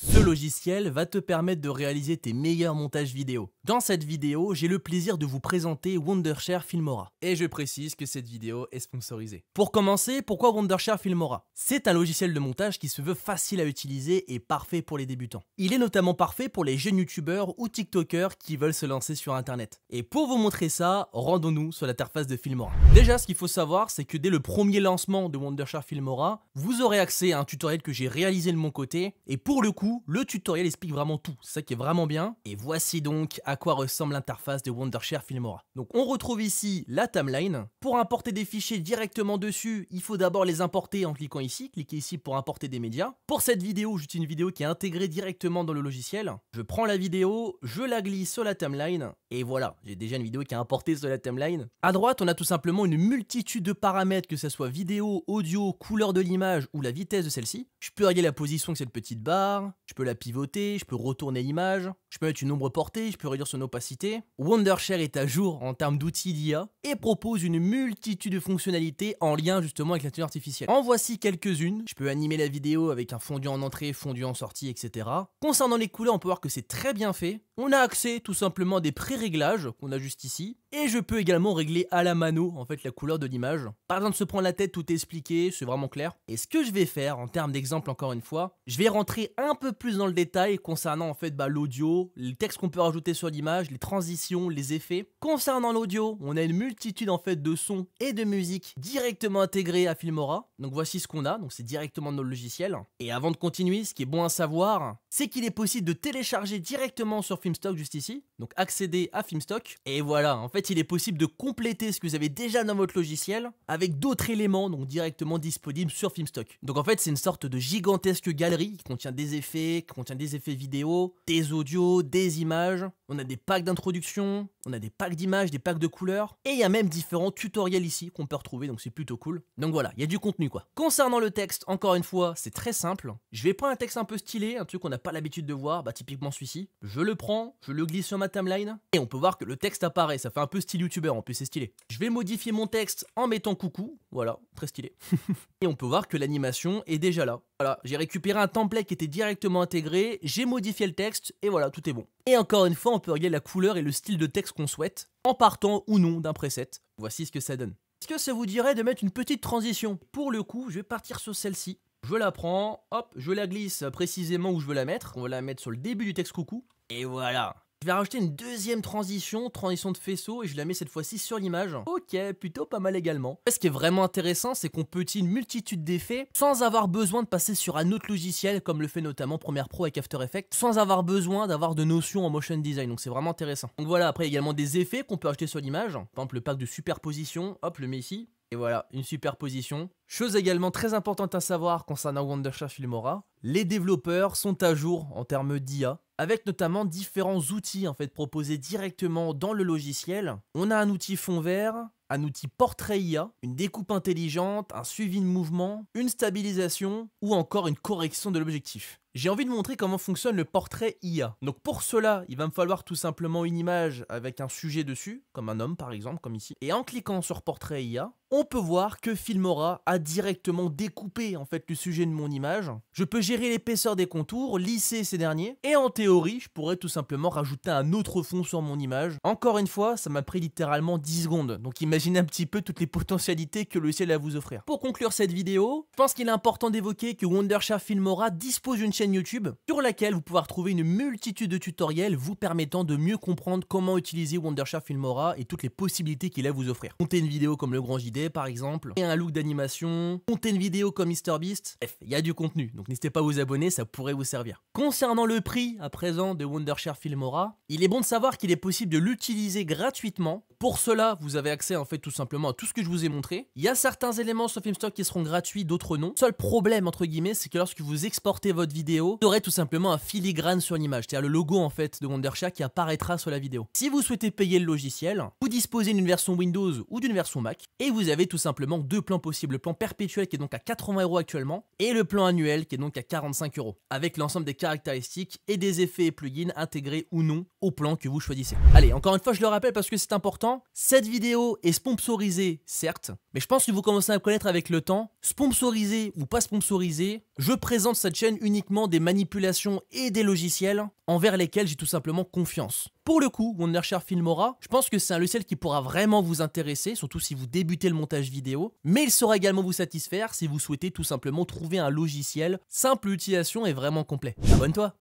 Ce logiciel va te permettre de réaliser tes meilleurs montages vidéo. Dans cette vidéo, j'ai le plaisir de vous présenter Wondershare Filmora. Et je précise que cette vidéo est sponsorisée. Pour commencer, pourquoi Wondershare Filmora? C'est un logiciel de montage qui se veut facile à utiliser et parfait pour les débutants. Il est notamment parfait pour les jeunes youtubeurs ou tiktokers qui veulent se lancer sur internet. Et pour vous montrer ça, rendons-nous sur l'interface de Filmora. Déjà, ce qu'il faut savoir, c'est que dès le premier lancement de Wondershare Filmora, vous aurez accès à un tutoriel que j'ai réalisé de mon côté. Et pour le coup, le tutoriel explique vraiment tout, c'est ça qui est vraiment bien. Et voici donc à quoi ressemble l'interface de Wondershare Filmora. Donc on retrouve ici la timeline. Pour importer des fichiers directement dessus, il faut d'abord les importer en cliquant ici. Cliquez ici pour importer des médias. Pour cette vidéo, j'utilise une vidéo qui est intégrée directement dans le logiciel. Je prends la vidéo, je la glisse sur la timeline. Et voilà, j'ai déjà une vidéo qui est importée sur la timeline. À droite, on a tout simplement une multitude de paramètres, que ce soit vidéo, audio, couleur de l'image ou la vitesse de celle-ci. Je peux régler la position de cette petite barre. Je peux la pivoter, je peux retourner l'image, je peux mettre une ombre portée, je peux réduire son opacité. Wondershare est à jour en termes d'outils d'IA et propose une multitude de fonctionnalités en lien justement avec l'intelligence artificielle. En voici quelques-unes. Je peux animer la vidéo avec un fondu en entrée, fondu en sortie, etc. Concernant les couleurs, on peut voir que c'est très bien fait. On a accès tout simplement à des pré-réglages qu'on a juste ici. Et je peux également régler à la mano en fait la couleur de l'image. Pas besoin de se prendre la tête, tout est expliqué, c'est vraiment clair. Et ce que je vais faire en termes d'exemple encore une fois, je vais rentrer un peu plus dans le détail concernant en fait l'audio, les textes qu'on peut rajouter sur l'image, les transitions, les effets. Concernant l'audio, on a une multitude en fait de sons et de musique directement intégrés à Filmora. Donc voici ce qu'on a, donc c'est directement dans le logiciel. Et avant de continuer, ce qui est bon à savoir, c'est qu'il est possible de télécharger directement sur Filmstock juste ici. Donc accéder à Filmstock. Et voilà, en fait il est possible de compléter ce que vous avez déjà dans votre logiciel avec d'autres éléments donc directement disponibles sur Filmstock. Donc en fait c'est une sorte de gigantesque galerie qui contient des effets, vidéo, des audios, des images. On a des packs d'introduction, on a des packs d'images, des packs de couleurs. Et il y a même différents tutoriels ici qu'on peut retrouver, donc c'est plutôt cool. Donc voilà, il y a du contenu quoi. Concernant le texte, encore une fois, c'est très simple. Je vais prendre un texte un peu stylé, un truc qu'on n'a pas l'habitude de voir, typiquement celui-ci. Je le prends, je le glisse sur ma timeline, et on peut voir que le texte apparaît, ça fait un peu style youtubeur, en plus c'est stylé. Je vais modifier mon texte en mettant coucou, voilà, très stylé. Et on peut voir que l'animation est déjà là. Voilà, j'ai récupéré un template qui était directement intégré, j'ai modifié le texte, et voilà, tout est bon. Et encore une fois, on peut régler la couleur et le style de texte qu'on souhaite, en partant ou non d'un preset. Voici ce que ça donne. Est-ce que ça vous dirait de mettre une petite transition? Pour le coup, je vais partir sur celle-ci. Je la prends, hop, je la glisse précisément où je veux la mettre. On va la mettre sur le début du texte coucou. Et voilà. Je vais rajouter une deuxième transition de faisceau, et je la mets cette fois-ci sur l'image. Ok, plutôt pas mal également. Ce qui est vraiment intéressant, c'est qu'on peut utiliser une multitude d'effets sans avoir besoin de passer sur un autre logiciel, comme le fait notamment Premiere Pro avec After Effects, sans avoir besoin d'avoir de notions en motion design. Donc c'est vraiment intéressant. Donc voilà, après il y a également des effets qu'on peut ajouter sur l'image. Par exemple le pack de superposition, hop, je le mets ici. Et voilà, une superposition. Chose également très importante à savoir concernant Wondershare Filmora, les développeurs sont à jour en termes d'IA, avec notamment différents outils en fait proposés directement dans le logiciel. On a un outil fond vert, un outil portrait IA, une découpe intelligente, un suivi de mouvement, une stabilisation ou encore une correction de l'objectif. J'ai envie de montrer comment fonctionne le portrait IA. Donc pour cela, il va me falloir tout simplement une image avec un sujet dessus, comme un homme par exemple, comme ici. Et en cliquant sur portrait IA, on peut voir que Filmora a directement découpé en fait le sujet de mon image. Je peux gérer l'épaisseur des contours, lisser ces derniers, et en théorie, je pourrais tout simplement rajouter un autre fond sur mon image. Encore une fois, ça m'a pris littéralement 10 secondes, donc imaginez un petit peu toutes les potentialités que le logiciel a à vous offrir. Pour conclure cette vidéo, je pense qu'il est important d'évoquer que Wondershare Filmora dispose d'une chaîne YouTube sur laquelle vous pouvez retrouver une multitude de tutoriels vous permettant de mieux comprendre comment utiliser Wondershare Filmora et toutes les possibilités qu'il a à vous offrir. Monter une vidéo comme le Grand JD par exemple, et un look d'animation, monter une vidéo comme MrBeast, bref, il y a du contenu, donc n'hésitez pas à vous abonner, ça pourrait vous servir. Concernant le prix à présent de Wondershare Filmora, il est bon de savoir qu'il est possible de l'utiliser gratuitement. Pour cela, vous avez accès en fait tout simplement à tout ce que je vous ai montré. Il y a certains éléments sur Filmstock qui seront gratuits, d'autres non. Seul problème entre guillemets, c'est que lorsque vous exportez votre vidéo, vous aurez tout simplement un filigrane sur l'image, c'est-à-dire le logo en fait de Wondershare qui apparaîtra sur la vidéo. Si vous souhaitez payer le logiciel, vous disposez d'une version Windows ou d'une version Mac, et vous avez tout simplement deux plans possibles. Le plan perpétuel qui est donc à 80 € actuellement et le plan annuel qui est donc à 45 €, avec l'ensemble des caractéristiques et des effets et plugins intégrés ou non au plan que vous choisissez. Allez, encore une fois, je le rappelle parce que c'est important, cette vidéo est sponsorisée, certes, mais je pense que vous commencez à me connaître avec le temps. Sponsorisé ou pas sponsorisé, je présente cette chaîne uniquement des manipulations et des logiciels envers lesquels j'ai tout simplement confiance. Pour le coup, Wondershare Filmora, je pense que c'est un logiciel qui pourra vraiment vous intéresser, surtout si vous débutez le montage vidéo, mais il saura également vous satisfaire si vous souhaitez tout simplement trouver un logiciel simple d'utilisation et vraiment complet. Abonne-toi!